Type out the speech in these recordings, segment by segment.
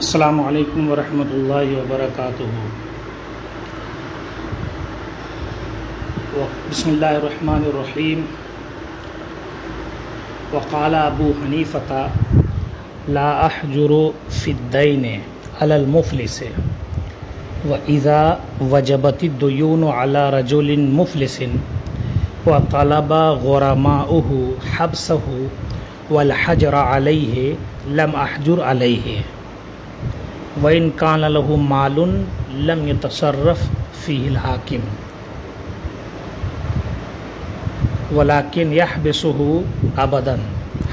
السلام علیکم ورحمۃ اللہ وبرکاتہ۔ بسم اللہ الرحمن الرحیم۔ وقال ابو حنیفۃ لا احجر فی الدین علی المفلس واذا وجبت الدیون علی رجل مفلس وطلب غرماؤه حبسه والحجر علیہ لم احجر علیہ وَإِن كَانَ لَهُ مَالٌ لَمْ يَتَصَرَّفْ فِيهِ الْحَاكِمُ وَلَكِنْ يَحْبِسُهُ أَبَدًا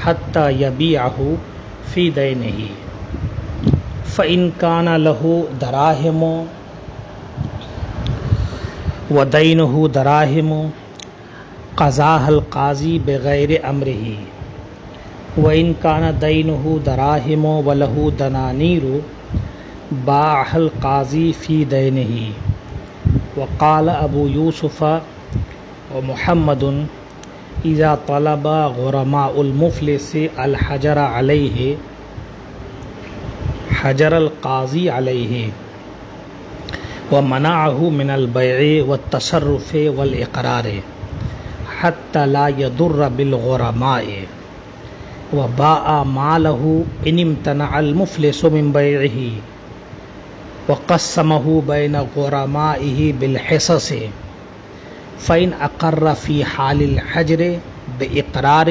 حَتَّى يَبِيعَهُ فِي دَيْنِهِ فَإِن كَانَ لَهُ دَرَاهِمُ وَدَيْنُهُ دَرَاهِمُ قَضَاهَا الْقَاضِي بِغَيْرِ أَمْرِهِ وَإِن كَانَ دَيْنُهُ دَرَاهِمُ وَلَهُ دَنَانِيرُ باع القاضی فی دینہ۔ وقال ابو یوسف ومحمد اذا طلب غرماء المفلس الحجر علیہ حجر القاضی علیہ ومنعه من البیع والتصرف والاقرار حتى لا يضر بالغرماء وباع ماله ان امتنع المفلس من بيعه وقسمه بين غرمائه بالحصص فإن أقر في حال الحجر بإقرار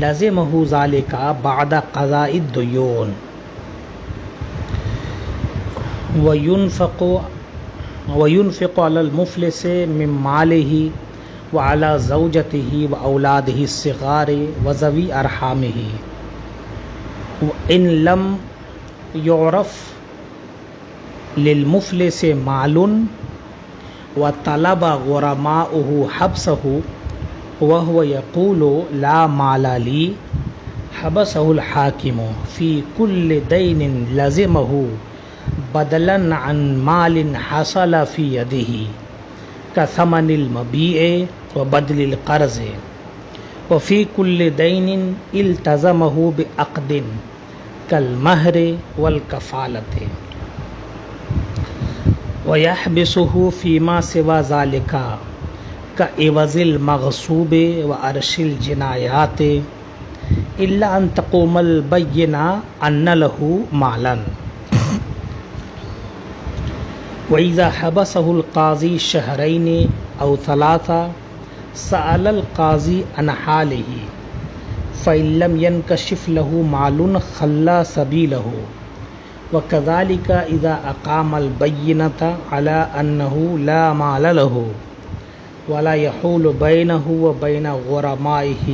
لزمه ذلك بعد قضاء الديون وينفق على المفلس من ماله وعلى زوجته وأولاده الصغار وذوي أرحامه وإن لم يعرف للمفلس مال وطلب غرماؤه حبسه وهو يقول لا مال لي حبسه الحاكم في كل دين لزمه بدلا عن مال حصل في يده كثمن المبيع وبدل القرض وفي كل دين التزمه بعقد كالمهر والكفالة ويحبسه فيما سوى ذلك كعوض المغصوب وأرش الجنايات إلا أن تقوم البينة أن له مالا وإذا حبسه القاضي شهرين أو ثلاثة سأل القاضي عن حاله فإن لم ينكشف له مال خلى سبيله وكذلك إذا أقام البينة على أنه لا مال له ولا يحول بينه وبين غرمائه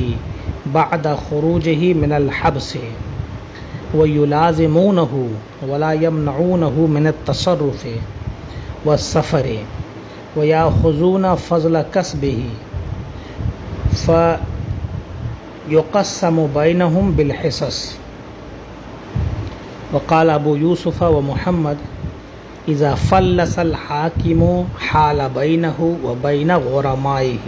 بعد خروجه من الحبس ويلازمونه ولا يمنعونه من التصرف والسفر ويأخذون فضل كسبه فيقسم بينهم بالحصص۔ وقال ابو یوسف ومحمد اذا فلس الحاکم حال بینه وبین غرمائه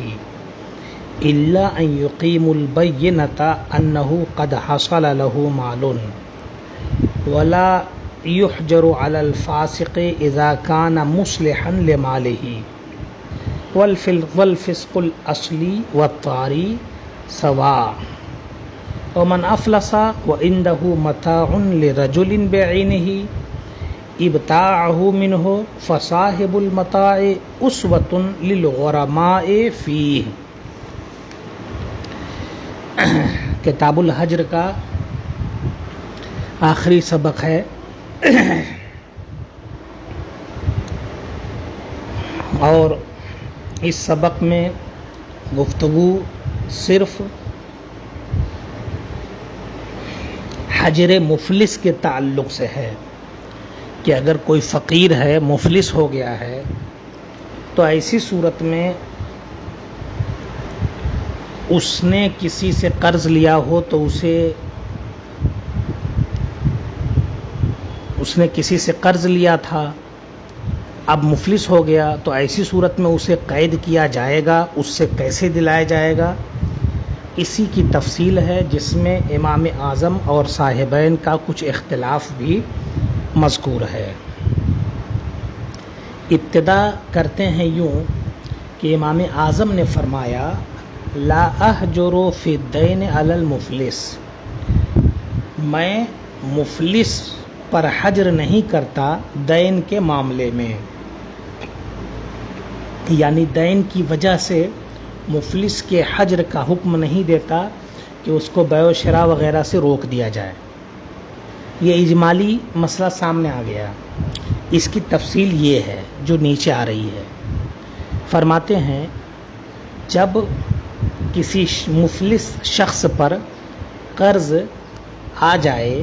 الا ان یقیم البینة انه قد حصل له مال ولا یحجر علی الفاسق اذا كان مصلحا لماله والفسق الاصلی والطاری سواء ومن افلس وعنده متاع لرجل بعینه ابتاعه منه فصاحب المتاع اسوة للغرماء فيه۔ کتاب الحجر کا آخری سبق ہے اور اس سبق میں گفتگو صرف حجر مفلس کے تعلق سے ہے کہ اگر کوئی فقیر ہے مفلس ہو گیا ہے تو ایسی صورت میں اس نے کسی سے قرض لیا ہو تو اس نے کسی سے قرض لیا تھا، اب مفلس ہو گیا تو ایسی صورت میں اسے قید کیا جائے گا، اس سے کیسے دلایا جائے گا، اسی کی تفصیل ہے جس میں امام اعظم اور صاحبین کا کچھ اختلاف بھی مذکور ہے۔ ابتدا کرتے ہیں یوں کہ امام اعظم نے فرمایا لا احجر فی الدین علی المفلس، میں مفلس پر حجر نہیں کرتا دین کے معاملے میں، یعنی دین کی وجہ سے مفلس کے حجر کا حکم نہیں دیتا کہ اس کو بیع و شراء وغیرہ سے روک دیا جائے۔ یہ اجمالی مسئلہ سامنے آ گیا، اس کی تفصیل یہ ہے جو نیچے آ رہی ہے۔ فرماتے ہیں جب کسی مفلس شخص پر قرض آ جائے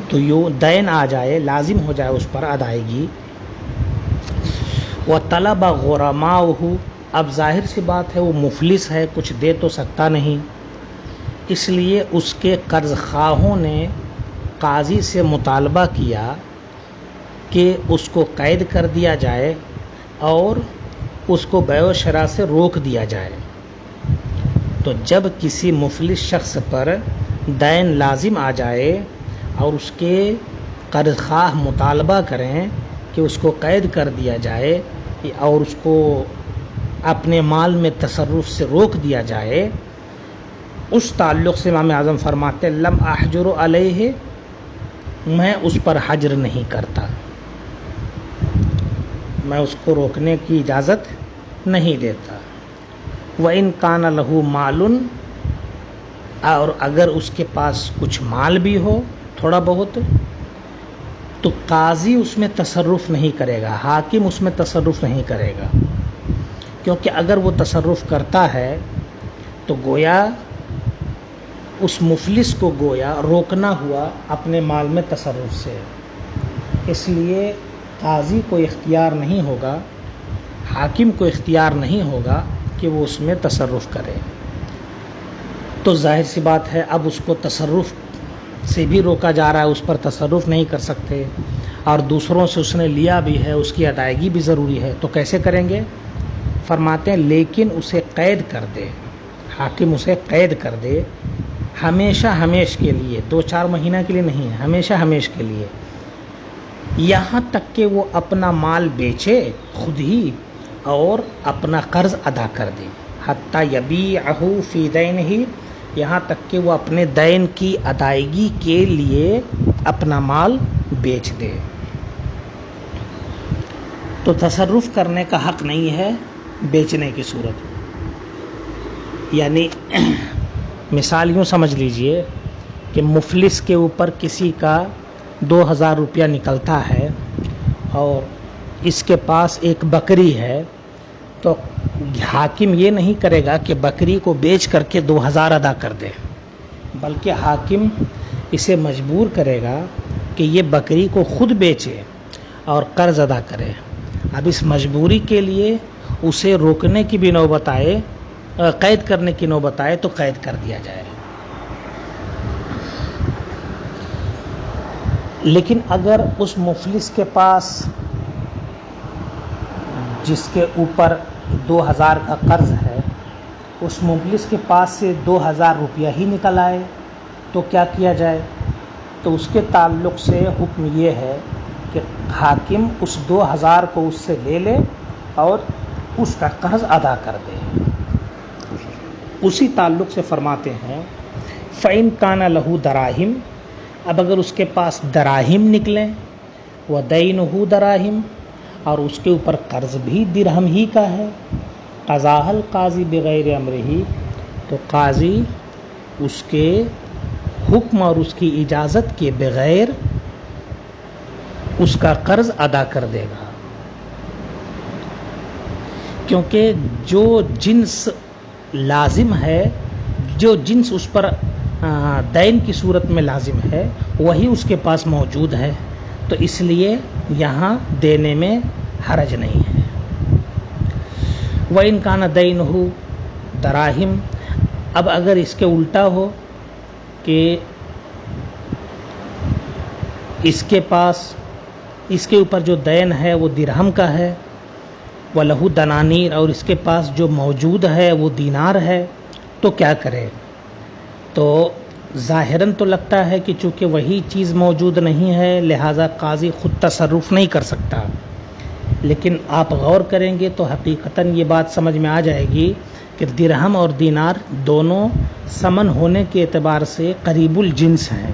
تو یوں دین آ جائے، لازم ہو جائے اس پر ادائیگی، وطلب غرماؤہ، اب ظاہر سی بات ہے وہ مفلس ہے، کچھ دے تو سکتا نہیں، اس لیے اس کے قرض خواہوں نے قاضی سے مطالبہ کیا کہ اس کو قید کر دیا جائے اور اس کو بیع و شراء سے روک دیا جائے۔ تو جب کسی مفلس شخص پر دین لازم آ جائے اور اس کے قرض خواہ مطالبہ کریں کہ اس کو قید کر دیا جائے اور اس کو اپنے مال میں تصرف سے روک دیا جائے، اس تعلق سے امام اعظم فرماتے لم احجر علیہ، میں اس پر حجر نہیں کرتا، میں اس کو روکنے کی اجازت نہیں دیتا۔ وَإِن كَانَ لَهُ مَالٌ، اور اگر اس کے پاس کچھ مال بھی ہو تھوڑا بہت، تو قاضی اس میں تصرف نہیں کرے گا، حاکم اس میں تصرف نہیں کرے گا، کیونکہ اگر وہ تصرف کرتا ہے تو گویا اس مفلس کو گویا روکنا ہوا اپنے مال میں تصرف سے، اس لیے قاضی کو اختیار نہیں ہوگا، حاکم کو اختیار نہیں ہوگا کہ وہ اس میں تصرف کرے۔ تو ظاہر سی بات ہے اب اس کو تصرف سے بھی روکا جا رہا ہے، اس پر تصرف نہیں کر سکتے، اور دوسروں سے اس نے لیا بھی ہے، اس کی ادائیگی بھی ضروری ہے، تو کیسے کریں گے؟ فرماتے ہیں لیکن اسے قید کر دے، حاکم اسے قید کر دے، ہمیشہ ہمیش کے لیے، 2-4 مہینہ کے لیے نہیں، ہمیشہ ہمیش کے لیے، یہاں تک کہ وہ اپنا مال بیچے خود ہی اور اپنا قرض ادا کر دے، حتی یبیعہ فی دینہ، یہاں تک کہ وہ اپنے دین کی ادائیگی کے لیے اپنا مال بیچ دے۔ تو تصرف کرنے کا حق نہیں ہے بیچنے کی صورت، یعنی مثال یوں سمجھ لیجئے کہ مفلس کے اوپر کسی کا 2000 روپیہ نکلتا ہے اور اس کے پاس ایک بکری ہے، تو حاکم یہ نہیں کرے گا کہ بکری کو بیچ کر کے 2000 ادا کر دے، بلکہ حاکم اسے مجبور کرے گا کہ یہ بکری کو خود بیچے اور قرض ادا کرے۔ اب اس مجبوری کے لیے اسے روکنے کی بھی نوبت آئے، قید کرنے کی نوبت آئے تو قید کر دیا جائے۔ لیکن اگر اس مفلس کے پاس جس کے اوپر 2000 کا قرض ہے، اس مفلس کے پاس سے 2000 روپیہ ہی نکل آئے تو کیا کیا جائے؟ تو اس کے تعلق سے حکم یہ ہے کہ حاکم اس 2000 کو اس سے لے لے اور اس کا قرض ادا کر دے۔ اسی تعلق سے فرماتے ہیں فَإِن كَانَ لَهُ دَرَاهِمْ، اب اگر اس کے پاس دراہم نکلیں، وَدَيْنُهُ دراہم، اور اس کے اوپر قرض بھی درہم ہی کا ہے، قضاها القاضی بغیر امرہ، تو قاضی اس کے حکم اور اس کی اجازت کے بغیر اس کا قرض ادا کر دے گا، کیونکہ جو جنس لازم ہے، جو جنس اس پر دین کی صورت میں لازم ہے وہی اس کے پاس موجود ہے، تو اس لیے یہاں دینے میں حرج نہیں ہے۔ وَإِن كَانَ دَيْنُهُ دَرَاهِمْ، اب اگر اس کے الٹا ہو کہ اس کے پاس اس کے اوپر جو دین ہے وہ درہم کا ہے، وَلَهُ دَنَانِيرُ، اور اس کے پاس جو موجود ہے وہ دینار ہے، تو کیا کرے؟ تو ظاہراً تو لگتا ہے کہ چونکہ وہی چیز موجود نہیں ہے لہٰذا قاضی خود تصرف نہیں کر سکتا، لیکن آپ غور کریں گے تو حقیقتاً یہ بات سمجھ میں آ جائے گی کہ درہم اور دینار دونوں ثمن ہونے کے اعتبار سے قریب الجنس ہیں،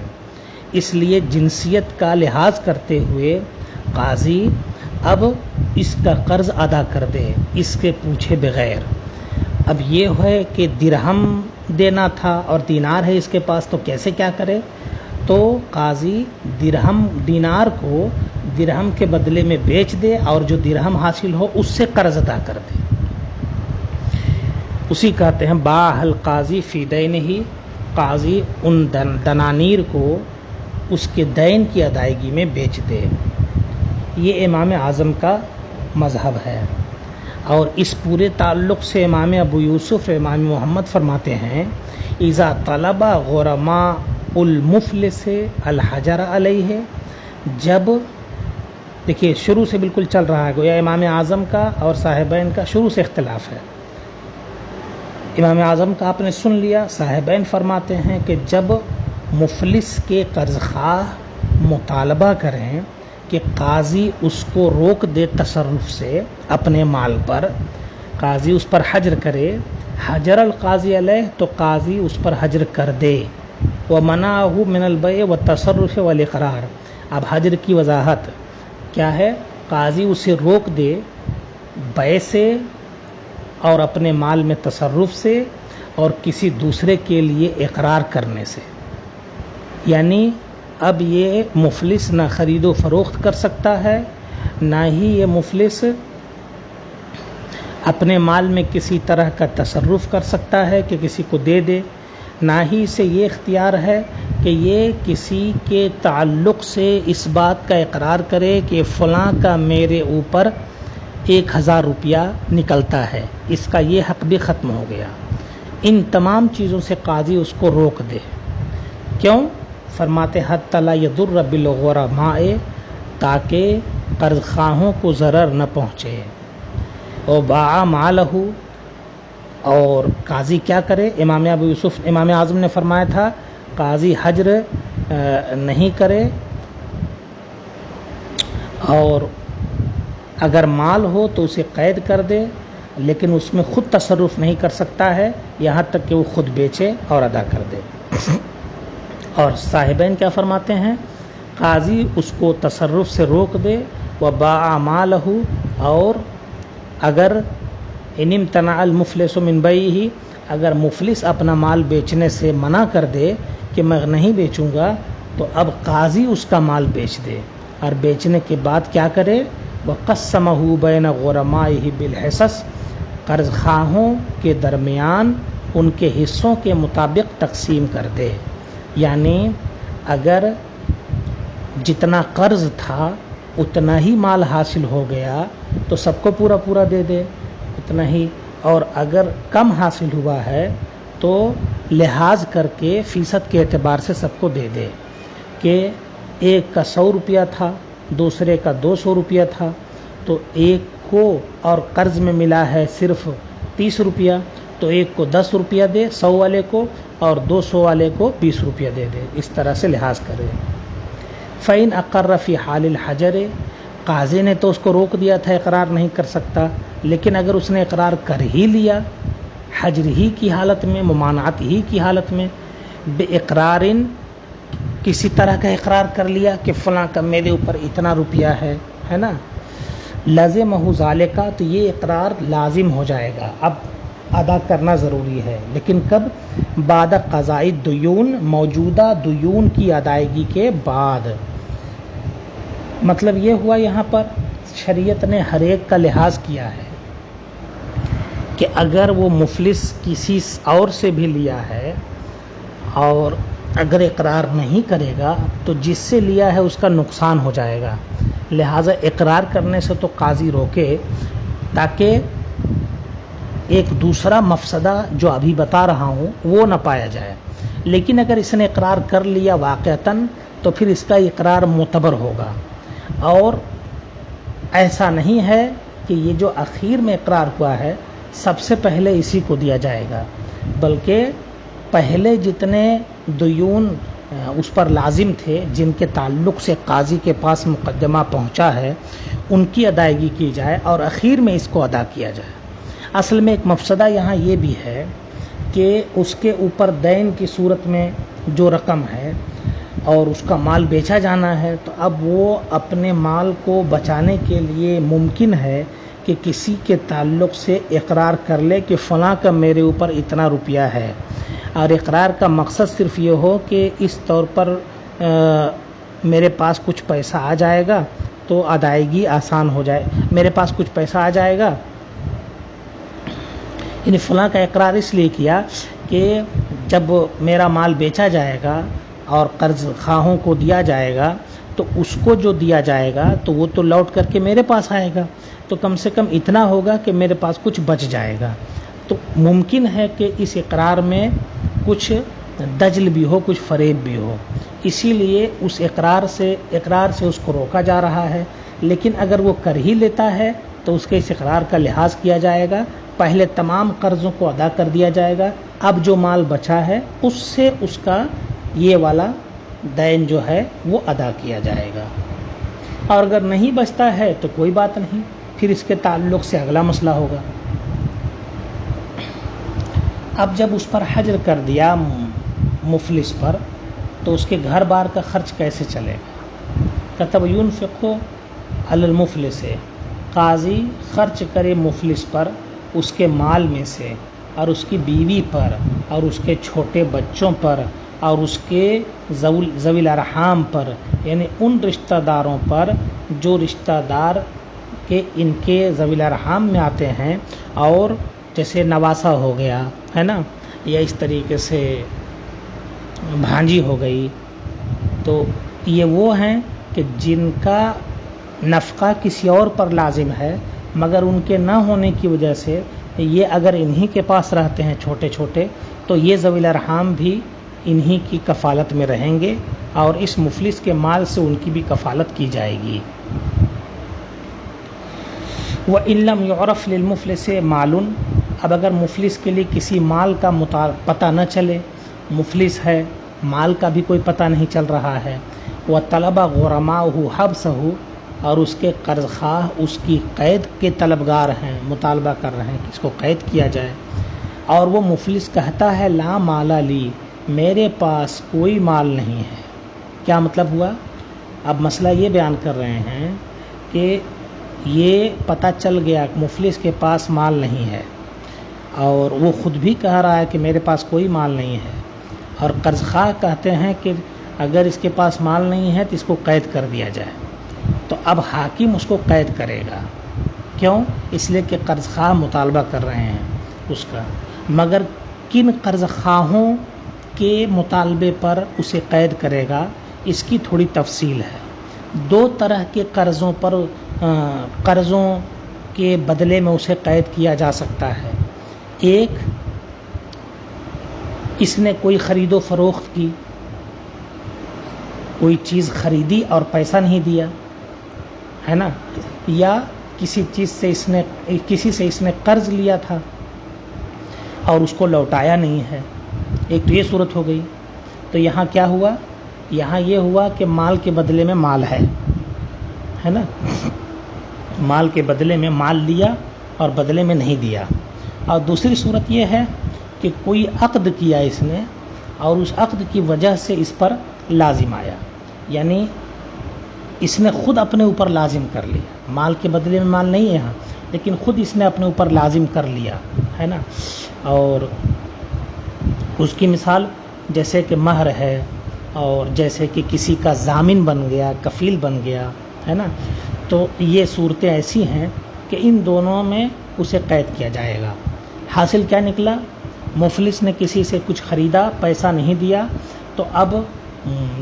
اس لیے جنسیت کا لحاظ کرتے ہوئے قاضی اب اس کا قرض ادا کر دے اس کے پوچھے بغیر۔ اب یہ ہے کہ درہم دینا تھا اور دینار ہے اس کے پاس، تو کیسے کیا کرے؟ تو قاضی دینار کو درہم کے بدلے میں بیچ دے اور جو درہم حاصل ہو اس سے قرض ادا کر دے۔ اسی کہتے ہیں باع القاضی فی دینہ، قاضی ان دنانیر کو اس کے دین کی ادائیگی میں بیچ دے۔ یہ امام اعظم کا مذہب ہے، اور اس پورے تعلق سے امام ابو یوسف امام محمد فرماتے ہیں اذا طلب غرماء المفلس الحجر علیہ، جب دیکھیے شروع سے بالکل چل رہا ہے، گویا امام اعظم کا اور صاحبین کا شروع سے اختلاف ہے۔ امام اعظم کا آپ نے سن لیا، صاحبین فرماتے ہیں کہ جب مفلس کے قرض خواہ مطالبہ کریں کہ قاضی اس کو روک دے تصرف سے اپنے مال پر، قاضی اس پر حجر کرے، حجر القاضی علیہ، تو قاضی اس پر حجر کر دے، ومنعه من البیع والتصرف والاقرار۔ اب حجر کی وضاحت کیا ہے؟ قاضی اسے روک دے بیع سے اور اپنے مال میں تصرف سے اور کسی دوسرے کے لیے اقرار کرنے سے، یعنی اب یہ مفلس نہ خرید و فروخت کر سکتا ہے، نہ ہی یہ مفلس اپنے مال میں کسی طرح کا تصرف کر سکتا ہے کہ کسی کو دے دے، نہ ہی اسے یہ اختیار ہے کہ یہ کسی کے تعلق سے اس بات کا اقرار کرے کہ فلاں کا میرے اوپر 1000 روپیہ نکلتا ہے، اس کا یہ حق بھی ختم ہو گیا۔ ان تمام چیزوں سے قاضی اس کو روک دے۔ کیوں؟ فرماتے حتی لا یضر بالغرماء، تاکہ قرض خواہوں کو ضرر نہ پہنچے۔ اور باع مالہ، اور قاضی کیا کرے؟ امام ابو یوسف امام اعظم نے فرمایا تھا قاضی حجر نہیں کرے، اور اگر مال ہو تو اسے قید کر دے، لیکن اس میں خود تصرف نہیں کر سکتا ہے یہاں تک کہ وہ خود بیچے اور ادا کر دے۔ اور صاحبین کیا فرماتے ہیں؟ قاضی اس کو تصرف سے روک دے، وباع مالہ، اور اگر ان امتنع المفلس من بیعہ، اگر مفلس اپنا مال بیچنے سے منع کر دے کہ میں نہیں بیچوں گا، تو اب قاضی اس کا مال بیچ دے، اور بیچنے کے بعد کیا کرے؟ وَقَسَّمَهُ بَيْنَ غُرَمَائِهِ بِالْحِصَصِ، قرض خواہوں کے درمیان ان کے حصوں کے مطابق تقسیم کر دے، یعنی اگر جتنا قرض تھا اتنا ہی مال حاصل ہو گیا تو سب کو پورا پورا دے دے اتنا ہی، اور اگر کم حاصل ہوا ہے تو لحاظ کر کے فیصد کے اعتبار سے سب کو دے دے، کہ ایک کا 100 روپیہ تھا، دوسرے کا 200 روپیہ تھا، تو ایک کو اور قرض میں ملا ہے صرف 30 روپیہ، تو ایک کو 10 روپیہ دے 100 والے کو، اور 200 والے کو 20 روپیہ دے دے، اس طرح سے لحاظ کرے۔ فَإِنْ أَقَرَّ فِي حَالِ الْحَجَرِ، قاضی نے تو اس کو روک دیا تھا، اقرار نہیں کر سکتا، لیکن اگر اس نے اقرار کر ہی لیا حجر ہی کی حالت میں، ممانعت ہی کی حالت میں، بے اقرار، کسی طرح کا اقرار کر لیا کہ فلاں کا میرے اوپر اتنا روپیہ ہے نا، لازمہ ذالک، تو یہ اقرار لازم ہو جائے گا، اب ادا کرنا ضروری ہے، لیکن کب؟ بعد قضاء الدیون، موجودہ دیون کی ادائیگی کے بعد۔ مطلب یہ ہوا یہاں پر شریعت نے ہر ایک کا لحاظ کیا ہے کہ اگر وہ مفلس کسی اور سے بھی لیا ہے اور اگر اقرار نہیں کرے گا تو جس سے لیا ہے اس کا نقصان ہو جائے گا، لہٰذا اقرار کرنے سے تو قاضی روکے تاکہ ایک دوسرا مفسدہ جو ابھی بتا رہا ہوں وہ نہ پایا جائے، لیکن اگر اس نے اقرار کر لیا واقعتاً تو پھر اس کا اقرار معتبر ہوگا، اور ایسا نہیں ہے کہ یہ جو اخیر میں اقرار ہوا ہے سب سے پہلے اسی کو دیا جائے گا، بلکہ پہلے جتنے دیون اس پر لازم تھے، جن کے تعلق سے قاضی کے پاس مقدمہ پہنچا ہے، ان کی ادائیگی کی جائے اور اخیر میں اس کو ادا کیا جائے۔ اصل میں ایک مفسدہ یہاں یہ بھی ہے کہ اس کے اوپر دین کی صورت میں جو رقم ہے اور اس کا مال بیچا جانا ہے، تو اب وہ اپنے مال کو بچانے کے لیے ممکن ہے کہ کسی کے تعلق سے اقرار کر لے کہ فلاں کا میرے اوپر اتنا روپیہ ہے، اور اقرار کا مقصد صرف یہ ہو کہ اس طور پر میرے پاس کچھ پیسہ آ جائے گا تو ادائیگی آسان ہو جائے، میرے پاس کچھ پیسہ آ جائے گا، یعنی فلاں کا اقرار اس لیے کیا کہ جب میرا مال بیچا جائے گا اور قرض خواہوں کو دیا جائے گا تو اس کو جو دیا جائے گا تو وہ تو لوٹ کر کے میرے پاس آئے گا، تو کم سے کم اتنا ہوگا کہ میرے پاس کچھ بچ جائے گا۔ تو ممکن ہے کہ اس اقرار میں کچھ دجل بھی ہو، کچھ فریب بھی ہو، اسی لیے اس اقرار سے اس کو روکا جا رہا ہے۔ لیکن اگر وہ کر ہی لیتا ہے تو اس کے اس اقرار کا لحاظ کیا جائے گا، پہلے تمام قرضوں کو ادا کر دیا جائے گا، اب جو مال بچا ہے اس سے اس کا یہ والا دین جو ہے وہ ادا کیا جائے گا۔ اور اگر نہیں بچتا ہے تو کوئی بات نہیں، پھر اس کے تعلق سے اگلا مسئلہ ہوگا۔ اب جب اس پر حجر کر دیا مفلس پر، تو اس کے گھر بار کا خرچ کیسے چلے گا؟ کتب ينفق علی المفلس، قاضی خرچ کرے مفلس پر اس کے مال میں سے، اور اس کی بیوی پر، اور اس کے چھوٹے بچوں پر، اور اس کے ذوی الارحام پر، یعنی ان رشتہ داروں پر جو رشتہ دار کے ان کے ذوی الارحام میں آتے ہیں، اور جیسے نواسا ہو گیا ہے نا، یا اس طریقے سے بھانجی ہو گئی، تو یہ وہ ہیں کہ جن کا نفقہ کسی اور پر لازم ہے، مگر ان کے نہ ہونے کی وجہ سے یہ اگر انہی کے پاس رہتے ہیں چھوٹے چھوٹے، تو یہ ذوی الارحام بھی انہی کی کفالت میں رہیں گے، اور اس مفلس کے مال سے ان کی بھی کفالت کی جائے گی۔ وَإِن لَّمْ يُعْرَفْ لِلْمُفْلِسِ مَالٌ، اب اگر مفلس کے لیے کسی مال کا پتہ نہ چلے، مفلس ہے، مال کا بھی کوئی پتہ نہیں چل رہا ہے، وَطَلَبَ غُرَمَاؤُهُ حَبْسَهُ، اور اس کے قرض خواہ اس کی قید کے طلبگار ہیں، مطالبہ کر رہے ہیں کہ اس کو قید کیا جائے، اور وہ مفلس کہتا ہے لا مال لی، میرے پاس کوئی مال نہیں ہے۔ کیا مطلب ہوا؟ اب مسئلہ یہ بیان کر رہے ہیں کہ یہ پتہ چل گیا کہ مفلس کے پاس مال نہیں ہے، اور وہ خود بھی کہہ رہا ہے کہ میرے پاس کوئی مال نہیں ہے، اور قرض خواہ کہتے ہیں کہ اگر اس کے پاس مال نہیں ہے تو اس کو قید کر دیا جائے، تو اب حاکم اس کو قید کرے گا۔ کیوں؟ اس لیے کہ قرض خواہ مطالبہ کر رہے ہیں اس کا، مگر کن قرض خواہوں کے مطالبے پر اسے قید کرے گا، اس کی تھوڑی تفصیل ہے۔ دو طرح کے قرضوں پر قرضوں کے بدلے میں اسے قید کیا جا سکتا ہے۔ ایک، اس نے کوئی خرید و فروخت کی، کوئی چیز خریدی اور پیسہ نہیں دیا ہے نا، یا کسی سے اس نے قرض لیا تھا اور اس کو لوٹایا نہیں ہے، ایک تو یہ صورت ہو گئی۔ تو یہاں کیا ہوا؟ یہاں یہ ہوا کہ مال کے بدلے میں مال ہے نا، مال کے بدلے میں مال لیا اور بدلے میں نہیں دیا۔ اور دوسری صورت یہ ہے کہ کوئی عقد کیا اس نے، اور اس عقد کی وجہ سے اس پر لازم آیا، یعنی اس نے خود اپنے اوپر لازم کر لیا، مال کے بدلے میں مال نہیں ہے یہاں، لیکن خود اس نے اپنے اوپر لازم کر لیا ہے نا۔ اور اس کی مثال جیسے کہ مہر ہے، اور جیسے کہ کسی کا ضامن بن گیا، کفیل بن گیا ہے نا، تو یہ صورتیں ایسی ہیں کہ ان دونوں میں اسے قید کیا جائے گا۔ حاصل کیا نکلا؟ مفلس نے کسی سے کچھ خریدا، پیسہ نہیں دیا، تو اب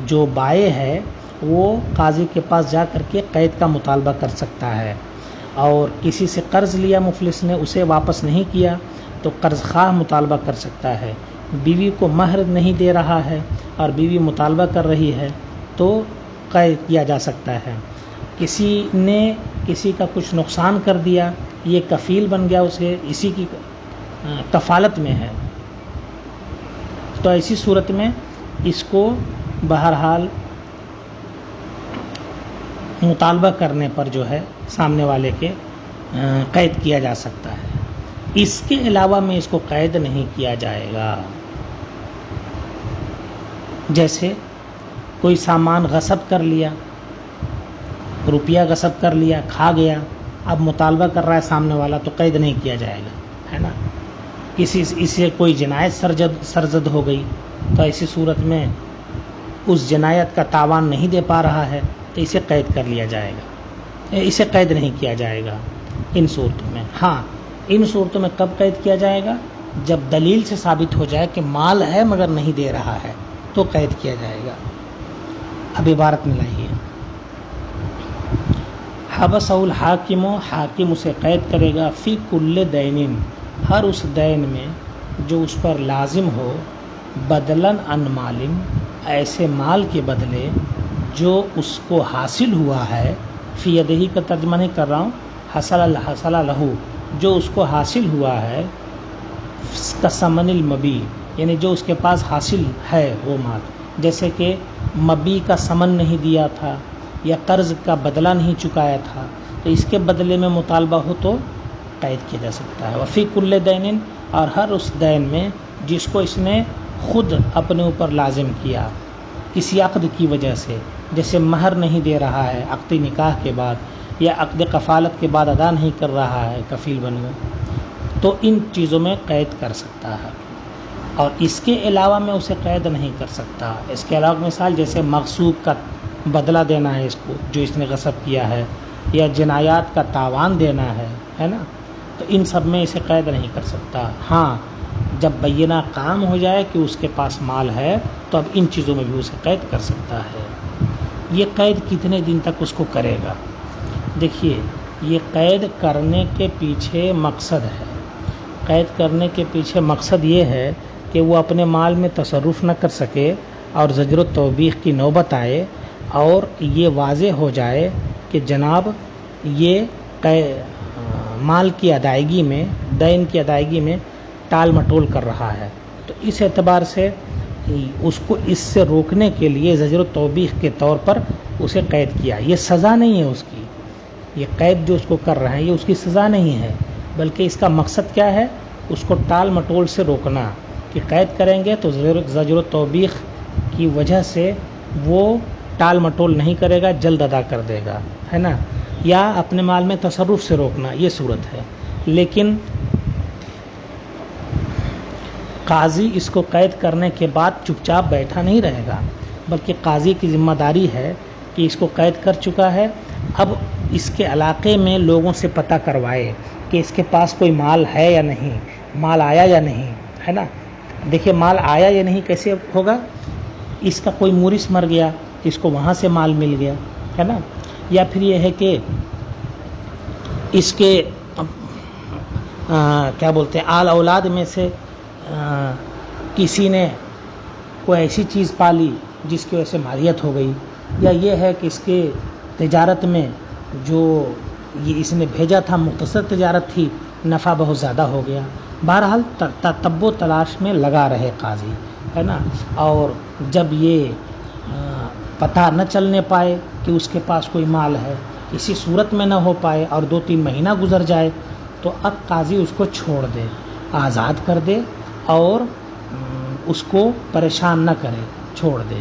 جو بائع ہے وہ قاضی کے پاس جا کر کے قید کا مطالبہ کر سکتا ہے، اور کسی سے قرض لیا مفلس نے، اسے واپس نہیں کیا تو قرض خواہ مطالبہ کر سکتا ہے۔ بیوی کو مہر نہیں دے رہا ہے اور بیوی مطالبہ کر رہی ہے تو قید کیا جا سکتا ہے۔ کسی نے کسی کا کچھ نقصان کر دیا، یہ کفیل بن گیا، اسے اسی کی کفالت میں ہے، تو ایسی صورت میں اس کو بہرحال مطالبہ کرنے پر جو ہے سامنے والے کے قید کیا جا سکتا ہے. اس کے علاوہ میں اس کو قید نہیں کیا جائے گا. جیسے کوئی سامان غصب کر لیا، روپیہ غصب کر لیا، کھا گیا، اب مطالبہ کر رہا ہے سامنے والا، تو قید نہیں کیا جائے گا، ہے نا. اسے کوئی جنایت سرزد ہو گئی، تو ایسی صورت میں اس جنایت کا تاوان نہیں دے پا رہا ہے تو اسے قید کر لیا جائے گا. اسے قید نہیں کیا جائے گا ان صورتوں میں. ہاں، ان صورتوں میں کب قید کیا جائے گا؟ جب دلیل سے ثابت ہو جائے کہ مال ہے مگر نہیں دے رہا ہے تو قید کیا جائے گا. اب عبارت میں لائیے، حبسہ الحاکم، حاکم اسے قید کرے گا، فی کل دین، ہر اس دین میں جو اس پر لازم ہو، بدلاً عن مال، ایسے مال کے بدلے جو اس کو حاصل ہوا ہے. فی یدہی کا ترجمہ نہیں کر رہا ہوں، حصل لہو، جو اس کو حاصل ہوا ہے، کا ثمن المبی، یعنی جو اس کے پاس حاصل ہے وہ مال. جیسے کہ مبی کا ثمن نہیں دیا تھا یا قرض کا بدلہ نہیں چکایا تھا، تو اس کے بدلے میں مطالبہ ہو تو قید کیا جا سکتا ہے. وفی کل دین، اور ہر اس دین میں جس کو اس نے خود اپنے اوپر لازم کیا کسی عقد کی وجہ سے، جیسے مہر نہیں دے رہا ہے عقد نکاح کے بعد، یا عقد کفالت کے بعد ادا نہیں کر رہا ہے کفیل بنو، تو ان چیزوں میں قید کر سکتا ہے. اور اس کے علاوہ میں اسے قید نہیں کر سکتا. اس کے علاوہ مثال جیسے مغصوب کا بدلہ دینا ہے اس کو جو اس نے غصب کیا ہے، یا جنایات کا تاوان دینا ہے نا، تو ان سب میں اسے قید نہیں کر سکتا. ہاں، جب بینہ کام ہو جائے کہ اس کے پاس مال ہے تو اب ان چیزوں میں بھی اسے قید کر سکتا ہے. یہ قید کتنے دن تک اس کو کرے گا؟ دیکھیے، یہ قید کرنے کے پیچھے مقصد ہے. قید کرنے کے پیچھے مقصد یہ ہے کہ وہ اپنے مال میں تصرف نہ کر سکے اور زجر و توبیخ کی نوبت آئے اور یہ واضح ہو جائے کہ جناب یہ مال کی ادائیگی میں، دین کی ادائیگی میں ٹال مٹول کر رہا ہے. تو اس اعتبار سے اس کو اس سے روکنے کے لیے زجر و توبیخ کے طور پر اسے قید کیا. یہ سزا نہیں ہے اس کی، یہ قید جو اس کو کر رہے ہیں یہ اس کی سزا نہیں ہے، بلکہ اس کا مقصد کیا ہے؟ اس کو ٹال مٹول سے روکنا، کہ قید کریں گے تو زجر و توبیخ کی وجہ سے وہ ٹال مٹول نہیں کرے گا، جلد ادا کر دے گا، ہے نا. یا اپنے مال میں تصرف سے روکنا، یہ صورت ہے. لیکن قاضی اس کو قید کرنے کے بعد چپ چاپ بیٹھا نہیں رہے گا، بلکہ قاضی کی ذمہ داری ہے کہ اس کو قید کر چکا ہے، اب اس کے علاقے میں لوگوں سے پتہ کروائے کہ اس کے پاس کوئی مال ہے یا نہیں، مال آیا یا نہیں، ہے نا. دیکھیے، مال آیا یا نہیں کیسے ہوگا؟ اس کا کوئی مورث مر گیا، اس کو وہاں سے مال مل گیا، ہے نا. یا پھر یہ ہے کہ اس کے کیا بولتے ہیں آل اولاد میں سے کسی نے کوئی ایسی چیز پالی جس کی وجہ سے مالیت ہو گئی، یا یہ ہے کہ اس کے تجارت میں جو یہ اس نے بھیجا تھا مختصر تجارت تھی، نفع بہت زیادہ ہو گیا. بہرحال تتبع تلاش میں لگا رہے قاضی، ہے نا. اور جب یہ پتہ نہ چلنے پائے کہ اس کے پاس کوئی مال ہے، اسی صورت میں نہ ہو پائے اور 2-3 مہینہ گزر جائے، تو اب قاضی اس کو چھوڑ دے، آزاد کر دے اور اس کو پریشان نہ کرے، چھوڑ دے.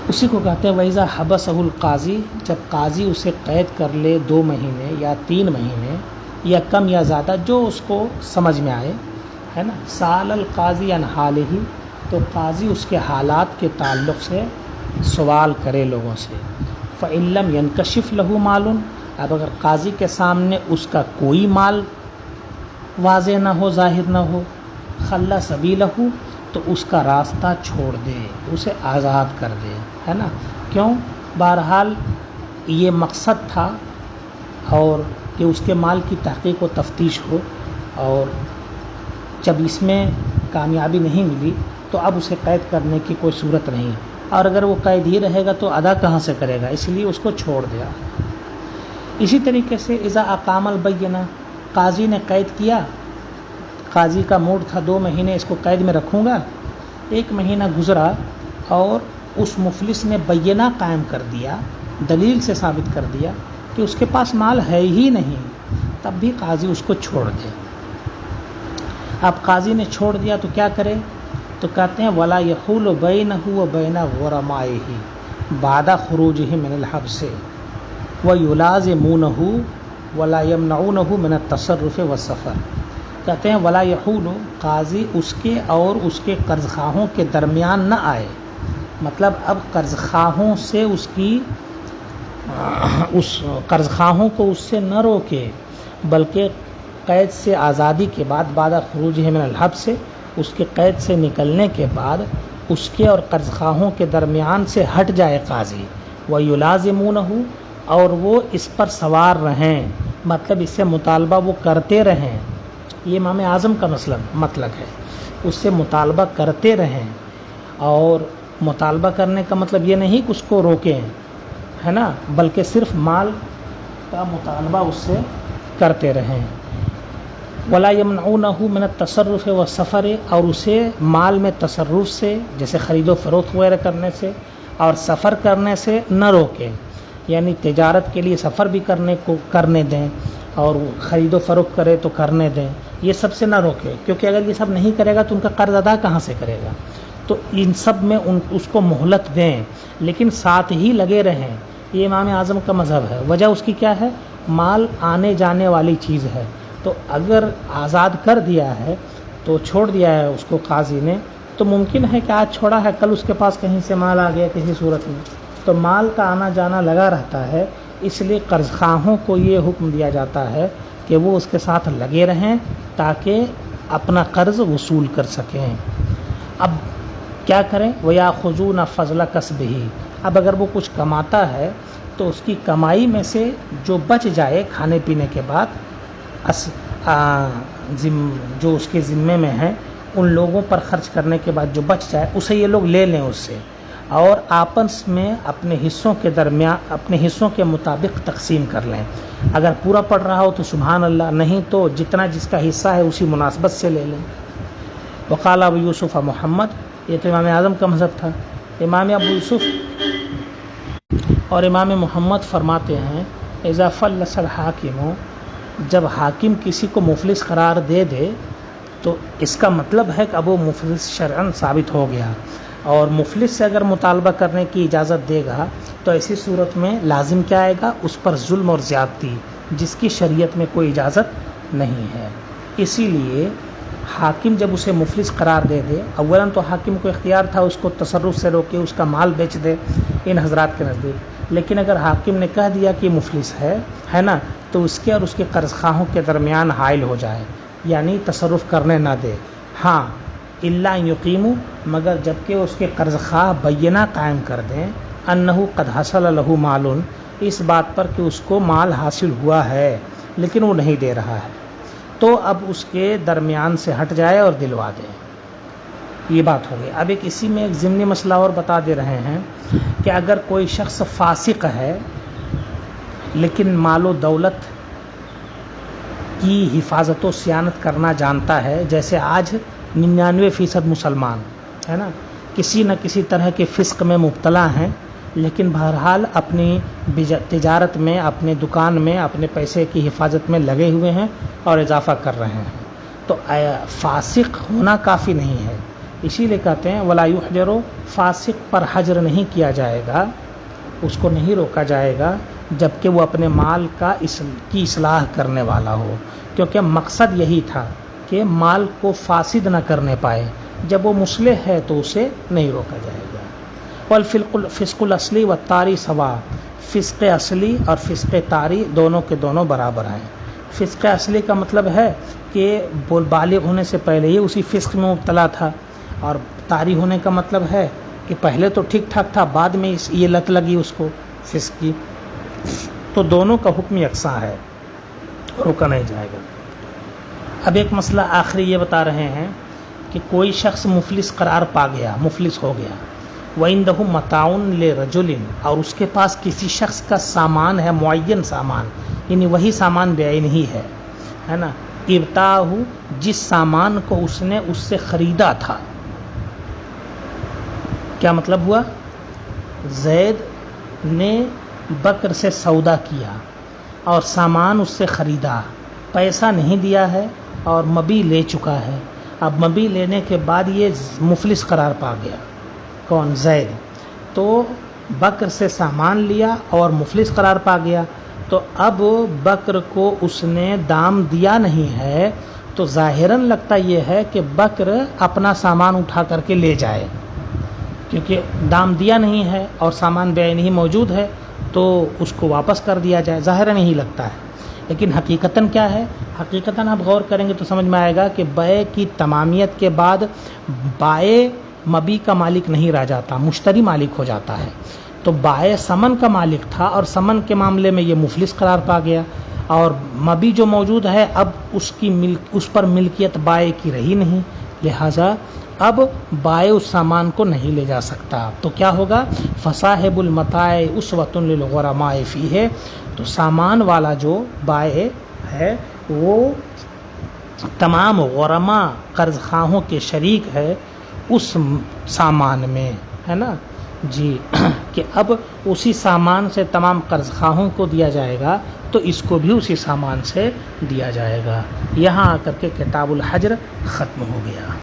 اسی کو کہتے ہیں وَإِذَا حَبَسَهُ الْقَاضِي، جب قاضی اسے قید کر لے 2 مہینے یا 3 مہینے یا کم یا زیادہ جو اس کو سمجھ میں آئے، ہے نا. سأل القاضی عن حالہ، تو قاضی اس کے حالات کے تعلق سے سوال کرے لوگوں سے. فَإِن لَّمْ يَنْكَشِفْ لَهُ مَالٌ، اب اگر قاضی کے سامنے اس کا کوئی مال واضح نہ ہو، ظاہر نہ ہو، خلّى سبیلہ، تو اس کا راستہ چھوڑ دے، اسے آزاد کر دے، ہے نا. کیوں؟ بہرحال یہ مقصد تھا اور کہ اس کے مال کی تحقیق و تفتیش ہو، اور جب اس میں کامیابی نہیں ملی تو اب اسے قید کرنے کی کوئی صورت نہیں، اور اگر وہ قید ہی رہے گا تو ادا کہاں سے کرے گا، اس لیے اس کو چھوڑ دیا. اسی طریقے سے اذا اقام البینہ، قاضی نے قید کیا، قاضی کا موڈ تھا 2 مہینے اس کو قید میں رکھوں گا، 1 مہینہ گزرا اور اس مفلس نے بینہ قائم کر دیا، دلیل سے ثابت کر دیا کہ اس کے پاس مال ہے ہی نہیں، تب بھی قاضی اس کو چھوڑ دے۔ اب قاضی نے چھوڑ دیا تو کیا کرے؟ تو کہتے ہیں وَلَا يَحُولُ بَيْنَهُ وَبَيْنَ غُرَمَائِهِ بَعْدَ خُرُوجِهِ مِنَ الْحَبْسِ وَيُلَازِمُونَهُ وَلَا يَمْنَعُونَهُ مِنَ التَّصَرُّفِ وَالسَّفَرِ۔ کہتے ہیں وَلَا يَحُولُ، قاضی اس کے اور اس کے قرض خواہوں کے درمیان نہ آئے، مطلب اب قرض خواہوں سے اس قرض خواہوں کو اس سے نہ روکے، بلکہ قید سے آزادی کے بعد بعد خروج من الحبس سے اس کے قید سے نکلنے کے بعد اس کے اور قرض خواہوں کے درمیان سے ہٹ جائے قاضی، وَيُلَازِمُونَهُ، اور وہ اس پر سوار رہیں، مطلب اس سے مطالبہ وہ کرتے رہیں۔ یہ امام اعظم کا مطلب ہے، اس سے مطالبہ کرتے رہیں، اور مطالبہ کرنے کا مطلب یہ نہیں کہ اس کو روکیں، ہے نا، بلکہ صرف مال کا مطالبہ اس سے کرتے رہیں۔ وَلَا يَمْنَعُونَهُ مِنَ التَّصَرُّفِ وَالسَّفَرِ، اور اسے مال میں تصرف سے جیسے خرید و فروخت وغیرہ کرنے سے اور سفر کرنے سے نہ روکیں، یعنی تجارت کے لیے سفر بھی کرنے دیں اور خرید و فروخت کرے تو کرنے دیں، یہ سب سے نہ روکے، کیونکہ اگر یہ سب نہیں کرے گا تو ان کا قرض ادا کہاں سے کرے گا؟ تو ان سب میں اس کو مہلت دیں، لیکن ساتھ ہی لگے رہیں۔ یہ امام اعظم کا مذہب ہے۔ وجہ اس کی کیا ہے؟ مال آنے جانے والی چیز ہے، تو اگر آزاد کر دیا ہے تو چھوڑ دیا ہے اس کو قاضی نے، تو ممکن ہے کہ آج چھوڑا ہے کل اس کے پاس کہیں سے مال آ گیا کسی صورت میں، تو مال کا آنا جانا لگا رہتا ہے، اس لیے قرض خواہوں کو یہ حکم دیا جاتا ہے کہ وہ اس کے ساتھ لگے رہیں تاکہ اپنا قرض وصول کر سکیں۔ اب کیا کریں؟ وَيَأْخُذُونَ فَضْلَ كَسْبِهِ، اب اگر وہ کچھ کماتا ہے تو اس کی کمائی میں سے جو بچ جائے کھانے پینے کے بعد جو اس کے ذمے میں ہے ان لوگوں پر خرچ کرنے کے بعد جو بچ جائے اسے یہ لوگ لے لیں اس سے، اور آپس میں اپنے حصوں کے درمیان اپنے حصوں کے مطابق تقسیم کر لیں۔ اگر پورا پڑ رہا ہو تو سبحان اللہ، نہیں تو جتنا جس کا حصہ ہے اسی مناسبت سے لے لیں۔ وقال ابو یوسف محمد، یہ تو امام اعظم کا مذہب تھا۔ امام ابو یوسف اور امام محمد فرماتے ہیں اذا فلس الحاکم، جب حاکم کسی کو مفلس قرار دے دے تو اس کا مطلب ہے کہ اب وہ مفلس شرعاً ثابت ہو گیا، اور مفلس سے اگر مطالبہ کرنے کی اجازت دے گا تو ایسی صورت میں لازم کیا آئے گا؟ اس پر ظلم اور زیادتی، جس کی شریعت میں کوئی اجازت نہیں ہے۔ اسی لیے حاکم جب اسے مفلس قرار دے دے، اولاً تو حاکم کو اختیار تھا اس کو تصرف سے روکے، اس کا مال بیچ دے ان حضرات کے نزدیک، لیکن اگر حاکم نے کہہ دیا کہ مفلس ہے نا، تو اس کے اور اس کے قرض خواہوں کے درمیان حائل ہو جائے، یعنی تصرف کرنے نہ دے۔ ہاں الا یقیموا، مگر جبکہ اس کے قرض خواہ بینہ قائم کر دیں، انہ قد حصل له مال، اس بات پر کہ اس کو مال حاصل ہوا ہے لیکن وہ نہیں دے رہا ہے، تو اب اس کے درمیان سے ہٹ جائے اور دلوا دے۔ یہ بات ہو گئی۔ اب اسی میں ایک ضمنی مسئلہ اور بتا دے رہے ہیں کہ اگر کوئی شخص فاسق ہے لیکن مال و دولت کی حفاظت و صیانت کرنا جانتا ہے، جیسے آج 99% مسلمان ہے نا کسی نہ کسی طرح کے فسق میں مبتلا ہیں، لیکن بہرحال اپنی تجارت میں، اپنے دکان میں، اپنے پیسے کی حفاظت میں لگے ہوئے ہیں اور اضافہ کر رہے ہیں، تو فاسق ہونا کافی نہیں ہے۔ اسی لیے کہتے ہیں ولا یحجر، فاسق پر حجر نہیں کیا جائے گا، اس کو نہیں روکا جائے گا جبکہ وہ اپنے مال کی اصلاح کرنے والا ہو، کیونکہ مقصد یہی تھا کہ مال کو فاسد نہ کرنے پائے۔ جب وہ مصلح ہے تو اسے نہیں روکا جائے گا۔ والفسق الاصلی والطاری سوا، فسق اصلی اور فسق طاری دونوں کے دونوں برابر ہیں۔ فسق اصلی کا مطلب ہے کہ بالغ ہونے سے پہلے ہی اسی فسق میں مبتلا تھا، اور طاری ہونے کا مطلب ہے کہ پہلے تو ٹھیک ٹھاک تھا، بعد میں یہ لت لگی اس کو فسق کی، تو دونوں کا حکم یکساں ہے، روکا نہیں جائے گا۔ اب ایک مسئلہ آخری یہ بتا رہے ہیں کہ کوئی شخص مفلس قرار پا گیا، مفلس ہو گیا، وَعِنْدَهُ مَتَاعٌ لِرَجُلٍ، اور اس کے پاس کسی شخص کا سامان ہے، معین سامان، یعنی وہی سامان بعین ہی ہے نا، ابتاعہ، جس سامان کو اس نے اس سے خریدا تھا، کیا مطلب ہوا؟ زید نے بکر سے سودا کیا اور سامان اس سے خریدا، پیسہ نہیں دیا ہے اور مبی لے چکا ہے. اب مبی لینے کے بعد یہ مفلس قرار پا گیا. کون؟ زید. تو بکر سے سامان لیا اور مفلس قرار پا گیا. تو اب بکر کو اس نے دام دیا نہیں ہے، تو ظاہراً لگتا یہ ہے کہ بکر اپنا سامان اٹھا کر کے لے جائے، کیونکہ دام دیا نہیں ہے اور سامان بعینہ ہی موجود ہے، تو اس کو واپس کر دیا جائے. ظاہراً یہی لگتا ہے، لیکن حقیقتاً کیا ہے؟ حقیقتاً آپ غور کریں گے تو سمجھ میں آئے گا کہ بیع کی تمامیت کے بعد بائع مبی کا مالک نہیں رہ جاتا، مشتری مالک ہو جاتا ہے. تو بائع ثمن کا مالک تھا اور ثمن کے معاملے میں یہ مفلس قرار پا گیا، اور مبی جو موجود ہے اب اس پر ملکیت بائع کی رہی نہیں، لہذا اب بائع اس سامان کو نہیں لے جا سکتا. تو کیا ہوگا؟ فصاحب المتاع اسوۃ للغرماء فیہ. تو سامان والا جو بائع ہے وہ تمام غرماء قرض خواہوں کے شریک ہے اس سامان میں، ہے نا جی. کہ اب اسی سامان سے تمام قرض خواہوں کو دیا جائے گا، تو اس کو بھی اسی سامان سے دیا جائے گا. یہاں آ کر کے کتاب الحجر ختم ہو گیا.